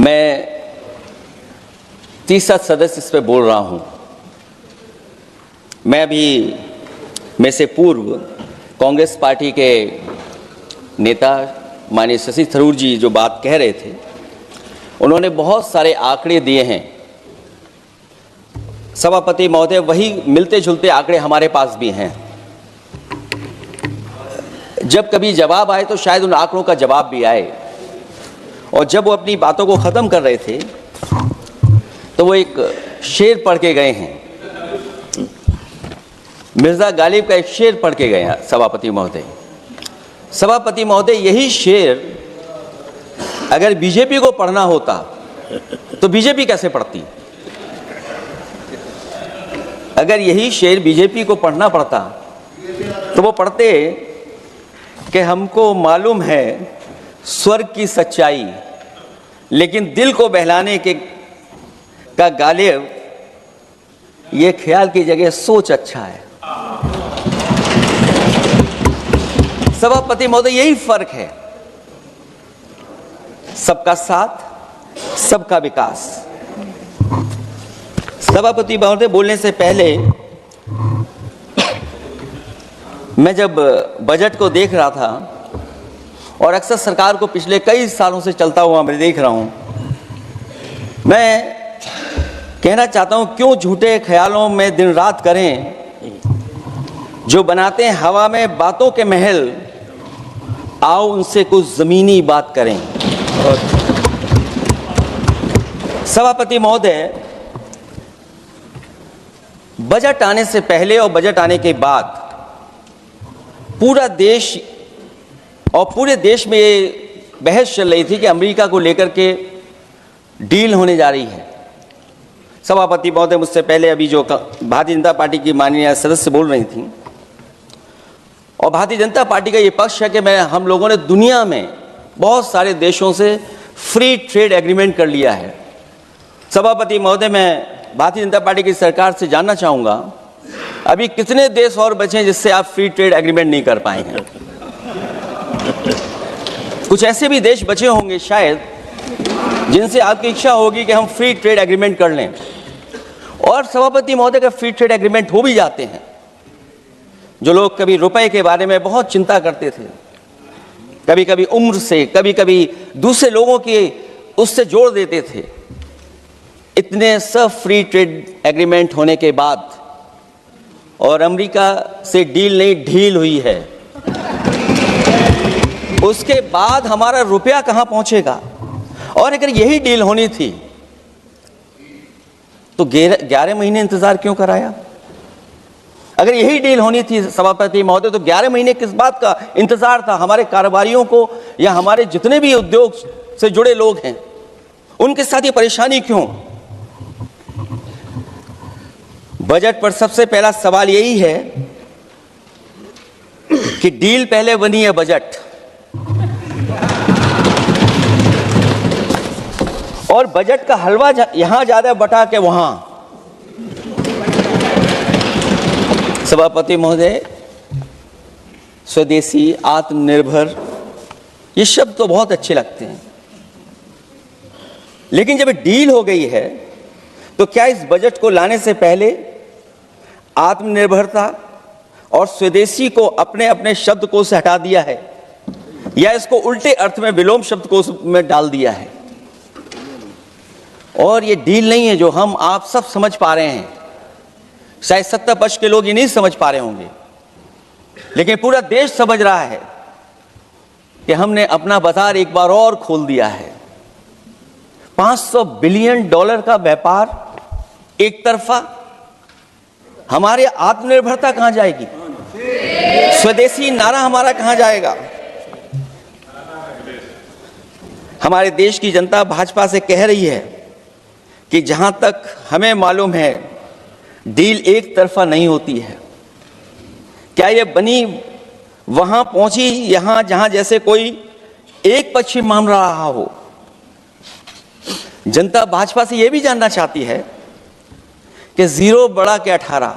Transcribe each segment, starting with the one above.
मैं तीसरा सदस्य इस पे बोल रहा हूं। मैं भी में से पूर्व कांग्रेस पार्टी के नेता माननीय शशि थरूर जी जो बात कह रहे थे, उन्होंने बहुत सारे आंकड़े दिए हैं। सभापति महोदय, वही मिलते जुलते आंकड़े हमारे पास भी हैं। जब कभी जवाब आए तो शायद उन आंकड़ों का जवाब भी आए। और जब वो अपनी बातों को ख़त्म कर रहे थे तो वो एक शेर पढ़ के गए हैं। मिर्ज़ा गालिब का एक शेर पढ़ के गए हैं सभापति महोदय। सभापति महोदय, यही शेर अगर बीजेपी को पढ़ना होता तो बीजेपी कैसे पढ़ती? अगर यही शेर बीजेपी को पढ़ना पड़ता तो वो पढ़ते कि हमको मालूम है स्वर्ग की सच्चाई, लेकिन दिल को बहलाने के का गालिब ये ख्याल की जगह सोच अच्छा है। सभापति महोदय, यही फर्क है। सबका साथ, सबका विकास। सभापति महोदय, बोलने से पहले मैं जब बजट को देख रहा था और अक्सर सरकार को पिछले कई सालों से चलता हुआ मैं देख रहा हूं, मैं कहना चाहता हूं, क्यों झूठे ख्यालों में दिन रात करें जो बनाते हैं हवा में बातों के महल, आओ उनसे कुछ जमीनी बात करें। सभापति महोदय, बजट आने से पहले और बजट आने के बाद पूरा देश और पूरे देश में ये बहस चल रही थी कि अमेरिका को लेकर के डील होने जा रही है। सभापति महोदय, मुझसे पहले अभी जो भारतीय जनता पार्टी की माननीय सदस्य बोल रही थी, और भारतीय जनता पार्टी का ये पक्ष है कि हम लोगों ने दुनिया में बहुत सारे देशों से फ्री ट्रेड एग्रीमेंट कर लिया है। सभापति महोदय, मैं भारतीय जनता पार्टी की सरकार से जानना चाहूँगा, अभी कितने देश और बचे हैं जिससे आप फ्री ट्रेड एग्रीमेंट नहीं कर पाए हैं? कुछ ऐसे भी देश बचे होंगे शायद जिनसे आपकी इच्छा होगी कि हम फ्री ट्रेड एग्रीमेंट कर लें। और सभापति महोदय, का फ्री ट्रेड एग्रीमेंट हो भी जाते हैं, जो लोग कभी रुपए के बारे में बहुत चिंता करते थे, कभी कभी उम्र से, कभी कभी दूसरे लोगों के उससे जोड़ देते थे, इतने सब फ्री ट्रेड एग्रीमेंट होने के बाद और अमेरिका से डील नहीं ढील हुई है, उसके बाद हमारा रुपया कहां पहुंचेगा? और अगर यही डील होनी थी तो 11 महीने इंतजार क्यों कराया? अगर यही डील होनी थी सभापति महोदय, तो 11 महीने किस बात का इंतजार था? हमारे कारोबारियों को या हमारे जितने भी उद्योग से जुड़े लोग हैं, उनके साथ ये परेशानी क्यों? बजट पर सबसे पहला सवाल यही है कि डील पहले बनी है बजट, और बजट का हलवा यहां ज्यादा बटा के वहां। सभापति महोदय, स्वदेशी, आत्मनिर्भर, ये शब्द तो बहुत अच्छे लगते हैं, लेकिन जब डील हो गई है तो क्या इस बजट को लाने से पहले आत्मनिर्भरता और स्वदेशी को अपने अपने शब्दकोश से हटा दिया है, या इसको उल्टे अर्थ में विलोम शब्दकोश में डाल दिया है? और ये डील नहीं है जो हम आप सब समझ पा रहे हैं, शायद सत्ता पक्ष के लोग ये नहीं समझ पा रहे होंगे, लेकिन पूरा देश समझ रहा है कि हमने अपना बाजार एक बार और खोल दिया है। $500 बिलियन का व्यापार एक तरफा। हमारी आत्मनिर्भरता कहां जाएगी? स्वदेशी नारा हमारा कहां जाएगा? हमारे देश की जनता भाजपा से कह रही है कि जहां तक हमें मालूम है डील एक तरफा नहीं होती है। क्या ये बनी वहां पहुंची यहां जहां जैसे कोई एक पक्षी मान रहा हो? जनता भाजपा से यह भी जानना चाहती है कि 0 बड़ा के 18।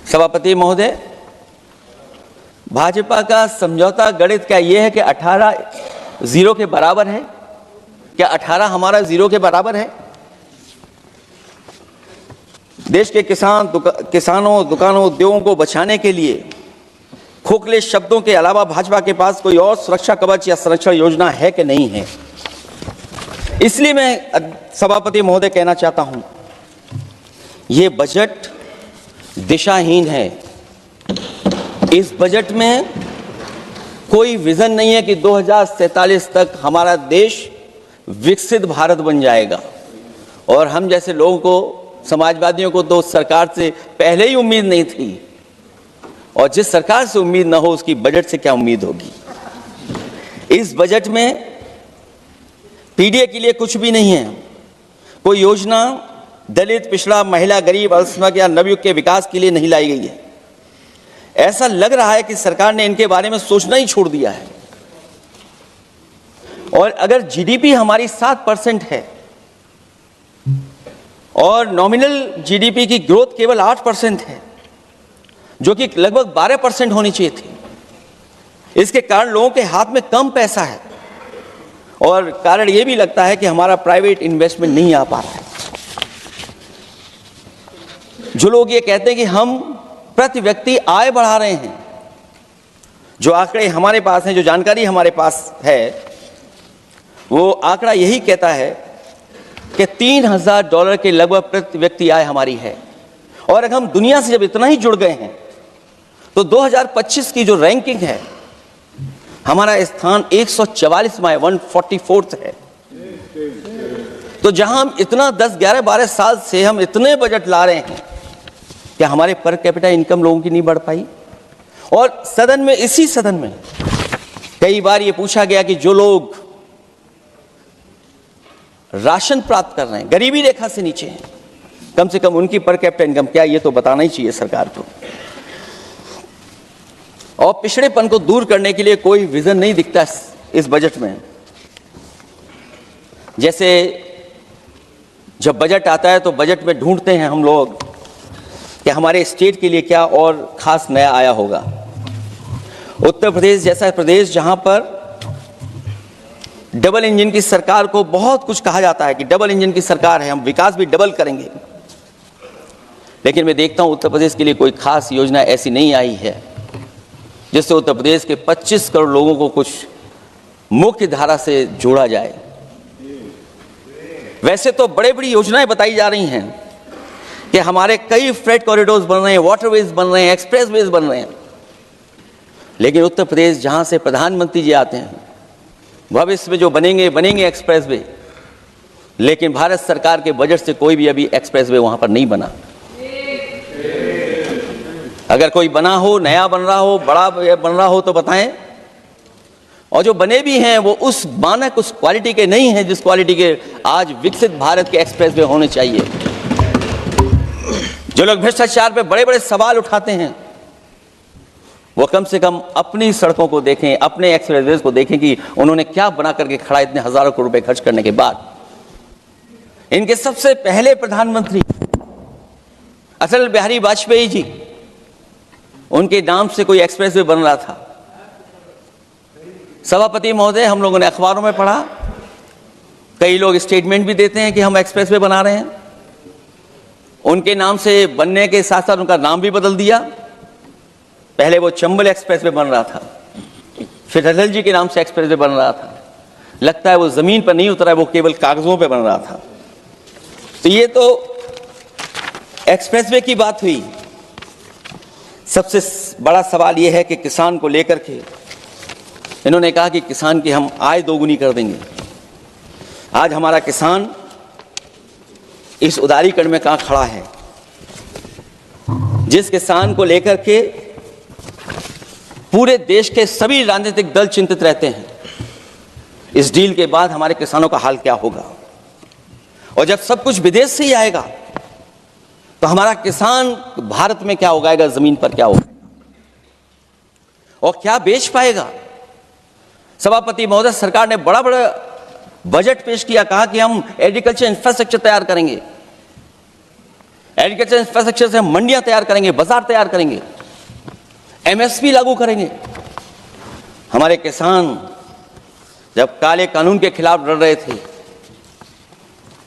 सभापति महोदय, भाजपा का समझौता गणित क्या ये है कि 18 0 के बराबर है? क्या 18 हमारा 0 के बराबर है? देश के किसानों, दुकानों, उद्योगों को बचाने के लिए खोखले शब्दों के अलावा भाजपा के पास कोई और सुरक्षा कवच या संरक्षण योजना है कि नहीं है? इसलिए मैं सभापति महोदय कहना चाहता हूं, ये बजट दिशाहीन है। इस बजट में कोई विजन नहीं है कि 2047 तक हमारा देश विकसित भारत बन जाएगा। और हम जैसे लोगों को, समाजवादियों को तो सरकार से पहले ही उम्मीद नहीं थी, और जिस सरकार से उम्मीद ना हो उसकी बजट से क्या उम्मीद होगी। इस बजट में पीडीए के लिए कुछ भी नहीं है। कोई योजना दलित, पिछड़ा, महिला, गरीब, अल्पसंख्यक या नवयुग के विकास के लिए नहीं लाई गई है। ऐसा लग रहा है कि सरकार ने इनके बारे में सोचना ही छोड़ दिया है। और अगर जीडीपी हमारी 7% है और नॉमिनल जीडीपी की ग्रोथ केवल 8% है, जो कि लगभग 12% होनी चाहिए थी, इसके कारण लोगों के हाथ में कम पैसा है। और कारण यह भी लगता है कि हमारा प्राइवेट इन्वेस्टमेंट नहीं आ पा रहा है। जो लोग ये कहते हैं कि हम प्रति व्यक्ति आय बढ़ा रहे हैं, जो आंकड़े हमारे पास हैं, जो जानकारी हमारे पास है, वो आंकड़ा यही कहता है कि $3000 के लगभग प्रति व्यक्ति आय हमारी है। और अगर हम दुनिया से जब इतना ही जुड़ गए हैं तो 2025 की जो रैंकिंग है, हमारा स्थान 144 में 144th है। तो जहां हम इतना 10, 11, 12 साल से हम इतने बजट ला रहे हैं, क्या हमारे पर कैपिटा इनकम लोगों की नहीं बढ़ पाई? और सदन में, इसी सदन में कई बार ये पूछा गया कि जो लोग राशन प्राप्त कर रहे हैं, गरीबी रेखा से नीचे हैं, कम से कम उनकी पर कैपिटा इनकम क्या, ये तो बताना ही चाहिए सरकार को। और पिछड़ेपन को दूर करने के लिए कोई विजन नहीं दिखता इस बजट में। जैसे जब बजट आता है तो बजट में ढूंढते हैं हम लोग कि हमारे स्टेट के लिए क्या और खास नया आया होगा। उत्तर प्रदेश जैसा प्रदेश जहां पर डबल इंजन की सरकार को बहुत कुछ कहा जाता है कि डबल इंजन की सरकार है, हम विकास भी डबल करेंगे, लेकिन मैं देखता हूं उत्तर प्रदेश के लिए कोई खास योजना ऐसी नहीं आई है जिससे उत्तर प्रदेश के 25 करोड़ लोगों को कुछ मुख्य धारा से जोड़ा जाए। वैसे तो बड़ी बड़ी योजनाएं बताई जा रही हैं कि हमारे कई फ्रेट कॉरिडोर्स बन रहे हैं, वाटरवेज बन रहे हैं, एक्सप्रेसवेज बन रहे हैं, लेकिन उत्तर प्रदेश जहां से प्रधानमंत्री जी आते हैं, भविष्य में जो बनेंगे एक्सप्रेसवे, लेकिन भारत सरकार के बजट से कोई भी अभी एक्सप्रेसवे वहां पर नहीं बना। अगर कोई बना हो, नया बन रहा हो, बड़ा बन रहा हो तो बताएं। और जो बने भी हैं वो उस मानक, उस क्वालिटी के नहीं हैं जिस क्वालिटी के आज विकसित भारत के एक्सप्रेसवे होने चाहिए। जो लोग भ्रष्टाचार पे बड़े बड़े सवाल उठाते हैं, वो कम से कम अपनी सड़कों को देखें, अपने एक्सप्रेसवेज को देखें कि उन्होंने क्या बना करके खड़ा इतने हजारों करोड़ रुपए खर्च करने के बाद। इनके सबसे पहले प्रधानमंत्री अटल बिहारी वाजपेयी जी, उनके नाम से कोई एक्सप्रेसवे बन रहा था। सभापति महोदय, हम लोगों ने अखबारों में पढ़ा, कई लोग स्टेटमेंट भी देते हैं कि हम एक्सप्रेसवे बना रहे हैं। उनके नाम से बनने के साथ साथ उनका नाम भी बदल दिया। पहले वो चंबल एक्सप्रेसवे बन रहा था, फिर अटल जी के नाम से एक्सप्रेसवे बन रहा था। लगता है वो जमीन पर नहीं उतरा है, वो केवल कागजों पे बन रहा था। तो ये तो एक्सप्रेसवे की बात हुई। सबसे बड़ा सवाल यह है कि किसान को लेकर के इन्होंने कहा कि किसान की हम आय दोगुनी कर देंगे। आज हमारा किसान इस उदारीकरण में कहां खड़ा है? जिस किसान को लेकर के पूरे देश के सभी राजनीतिक दल चिंतित रहते हैं, इस डील के बाद हमारे किसानों का हाल क्या होगा? और जब सब कुछ विदेश से ही आएगा तो हमारा किसान भारत में क्या उगाएगा, जमीन पर क्या होगा और क्या बेच पाएगा? सभापति महोदय, सरकार ने बड़ा बड़ा बजट पेश किया, कहा कि हम एग्रीकल्चर इंफ्रास्ट्रक्चर तैयार करेंगे, एग्रीकल्चर इंफ्रास्ट्रक्चर से हम मंडियां तैयार करेंगे, बाजार तैयार करेंगे। एमएसपी लागू करेंगे। हमारे किसान जब काले कानून के खिलाफ लड़ रहे थे,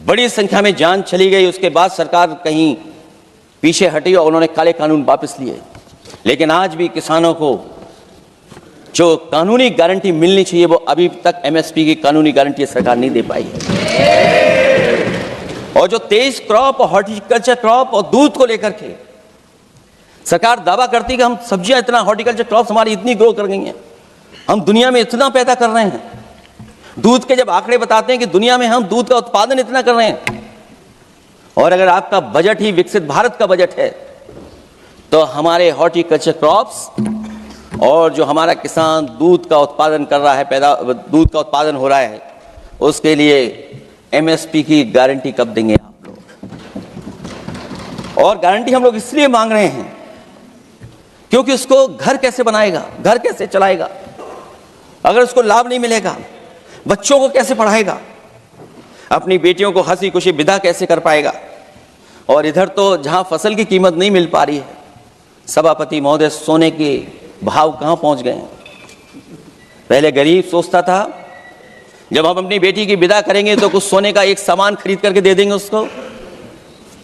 बड़ी संख्या में जान चली गई, उसके बाद सरकार कहीं पीछे हटी और उन्होंने काले कानून वापस लिए। लेकिन आज भी किसानों को जो कानूनी गारंटी मिलनी चाहिए वो अभी तक एमएसपी की कानूनी गारंटी सरकार नहीं दे पाई है। और जो तेज क्रॉप और हॉर्टिकल्चर क्रॉप और दूध को लेकर के सरकार दावा करती है कि हम सब्जियां इतना, हॉर्टिकल्चर क्रॉप्स हमारी इतनी ग्रो कर गई हैं, हम दुनिया में इतना पैदा कर रहे हैं। दूध के जब आंकड़े बताते हैं कि दुनिया में हम दूध का उत्पादन इतना कर रहे हैं, और अगर आपका बजट ही विकसित भारत का बजट है, तो हमारे हॉर्टिकल्चर क्रॉप्स और जो हमारा किसान दूध का उत्पादन कर रहा है, दूध का उत्पादन हो रहा है, उसके लिए एमएसपी की गारंटी कब देंगे आप लोग? और गारंटी हम लोग इसलिए मांग रहे हैं क्योंकि उसको घर कैसे बनाएगा, घर कैसे चलाएगा, अगर उसको लाभ नहीं मिलेगा, बच्चों को कैसे पढ़ाएगा, अपनी बेटियों को हंसी खुशी विदा कैसे कर पाएगा? और इधर तो जहां फसल की कीमत नहीं मिल पा रही है, सभापति महोदय, सोने के भाव कहां पहुंच गए हैं? पहले गरीब सोचता था जब हम अपनी बेटी की विदा करेंगे तो कुछ सोने का एक सामान खरीद करके दे देंगे उसको।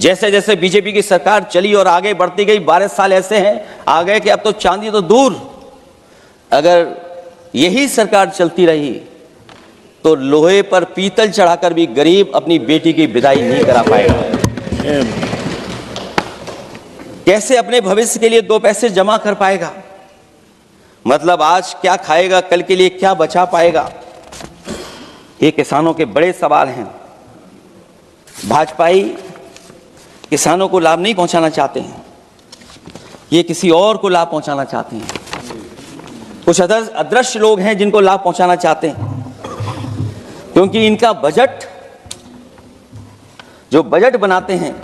जैसे जैसे बीजेपी की सरकार चली और आगे बढ़ती गई, 12 साल ऐसे हैं आ गए कि अब तो चांदी तो दूर, अगर यही सरकार चलती रही तो लोहे पर पीतल चढ़ाकर भी गरीब अपनी बेटी की विदाई नहीं करा पाएगा। कैसे अपने भविष्य के लिए 2 पैसे जमा कर पाएगा? मतलब आज क्या खाएगा, कल के लिए क्या बचा पाएगा? ये किसानों के बड़े सवाल हैं। भाजपाई किसानों को लाभ नहीं पहुंचाना चाहते हैं, ये किसी और को लाभ पहुंचाना चाहते हैं। कुछ अदृश्य लोग हैं जिनको लाभ पहुंचाना चाहते हैं, क्योंकि इनका बजट, जो बजट बनाते हैं,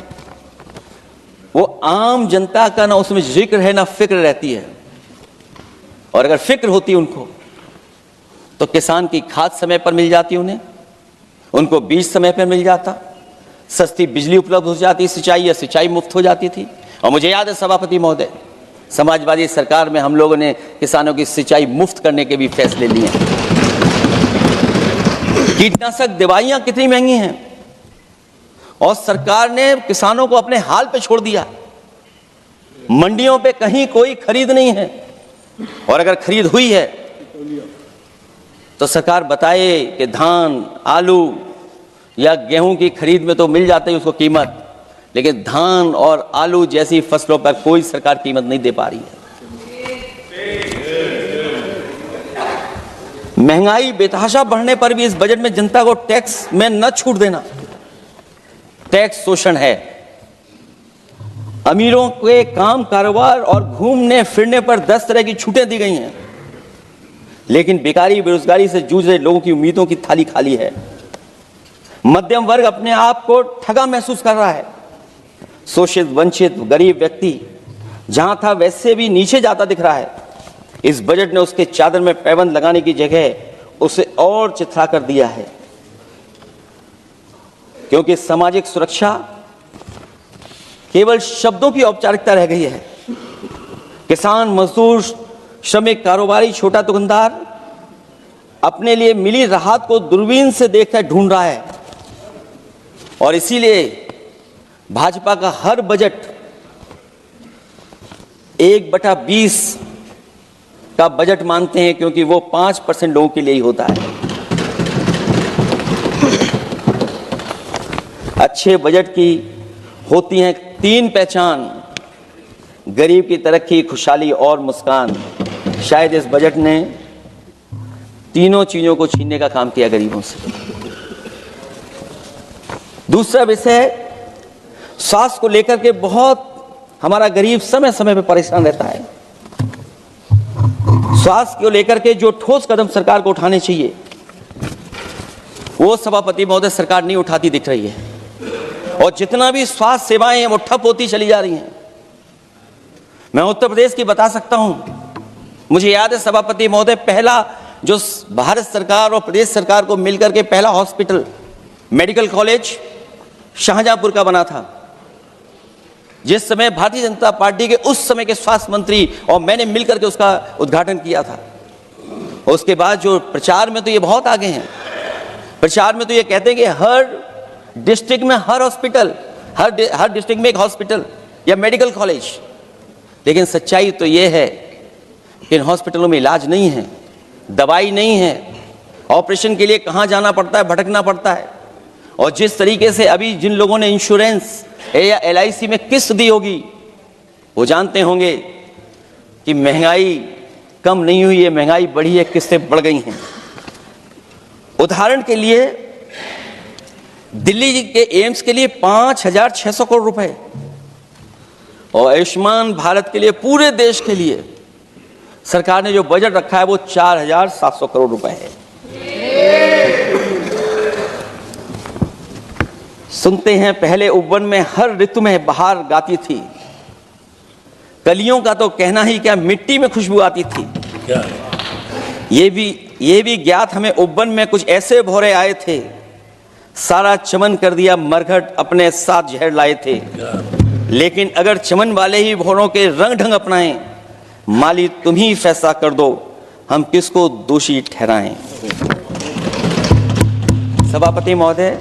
वो आम जनता का ना उसमें जिक्र है ना फिक्र रहती है। और अगर फिक्र होती उनको तो किसान की खाद समय पर मिल जाती, उनको बीज समय पर मिल जाता, सस्ती बिजली उपलब्ध हो जाती, सिंचाई या सिंचाई मुफ्त हो जाती थी। और मुझे याद है सभापति महोदय, समाजवादी सरकार में हम लोगों ने किसानों की सिंचाई मुफ्त करने के भी फैसले लिए। कीटनाशक दवाइयां कितनी महंगी हैं और सरकार ने किसानों को अपने हाल पे छोड़ दिया। मंडियों पे कहीं कोई खरीद नहीं है, और अगर खरीद हुई है तो सरकार बताए कि धान, आलू या गेहूं की खरीद में तो मिल जाती है उसको कीमत, लेकिन धान और आलू जैसी फसलों पर कोई सरकार कीमत नहीं दे पा रही है। महंगाई बेतहाशा बढ़ने पर भी इस बजट में जनता को टैक्स में न छूट देना टैक्स शोषण है। अमीरों के काम कारोबार और घूमने फिरने पर 10 तरह की छूटें दी गई हैं, लेकिन बेकारी बेरोजगारी से जूझ रहे लोगों की उम्मीदों की थाली खाली है। मध्यम वर्ग अपने आप को ठगा महसूस कर रहा है। शोषित, वंचित, गरीब व्यक्ति जहां था वैसे भी नीचे जाता दिख रहा है। इस बजट ने उसके चादर में पैबंद लगाने की जगह उसे और चिथड़ा कर दिया है, क्योंकि सामाजिक सुरक्षा केवल शब्दों की औपचारिकता रह गई है। किसान, मजदूर, श्रमिक, कारोबारी, छोटा दुकानदार अपने लिए मिली राहत को दूरबीन से देखकर ढूंढ रहा है, और इसीलिए भाजपा का हर बजट 1/20 का बजट मानते हैं, क्योंकि वो 5% लोगों के लिए ही होता है। अच्छे बजट की होती हैं 3 पहचान: गरीब की तरक्की, खुशहाली और मुस्कान। शायद इस बजट ने तीनों चीजों को छीनने का काम किया गरीबों से। दूसरा विषय, स्वास्थ्य को लेकर के बहुत हमारा गरीब समय समय पर परेशान रहता है। स्वास्थ्य को लेकर के जो ठोस कदम सरकार को उठाने चाहिए, वो सभापति महोदय सरकार नहीं उठाती दिख रही है, और जितना भी स्वास्थ्य सेवाएं हैं वो ठप होती चली जा रही हैं। मैं उत्तर प्रदेश की बता सकता हूं, मुझे याद है सभापति महोदय, पहला जो भारत सरकार और प्रदेश सरकार को मिलकर के पहला हॉस्पिटल, मेडिकल कॉलेज शाहजहांपुर का बना था। जिस समय भारतीय जनता पार्टी के उस समय के स्वास्थ्य मंत्री और मैंने मिलकर के उसका उद्घाटन किया था। उसके बाद जो प्रचार में तो ये बहुत आगे हैं, प्रचार में तो ये कहते हैं कि हर डिस्ट्रिक्ट में हर हॉस्पिटल, हर डिस्ट्रिक्ट में एक हॉस्पिटल या मेडिकल कॉलेज। लेकिन सच्चाई तो ये है कि इन हॉस्पिटलों में इलाज नहीं है, दवाई नहीं है, ऑपरेशन के लिए कहाँ जाना पड़ता है, भटकना पड़ता है। और जिस तरीके से अभी जिन लोगों ने इंश्योरेंस या LIC में किस्त दी होगी वो जानते होंगे कि महंगाई कम नहीं हुई है, महंगाई बढ़ी है, किस्तें बढ़ गई हैं। उदाहरण के लिए दिल्ली के एम्स के लिए 5,600 करोड़ रुपए और आयुष्मान भारत के लिए पूरे देश के लिए सरकार ने जो बजट रखा है वो 4,700 करोड़ रुपए है। सुनते हैं पहले उपवन में हर ऋतु में बहार गाती थी, कलियों का तो कहना ही क्या, मिट्टी में खुशबू आती थी। ये भी ज्ञात हमें उपवन में कुछ ऐसे भौरे आए थे, सारा चमन कर दिया मरघट, अपने साथ जहर लाए थे। लेकिन अगर चमन वाले ही भौरों के रंग ढंग अपनाएं, माली तुम ही फैसला कर दो, हम किसको दोषी ठहराएं। सभापति महोदय,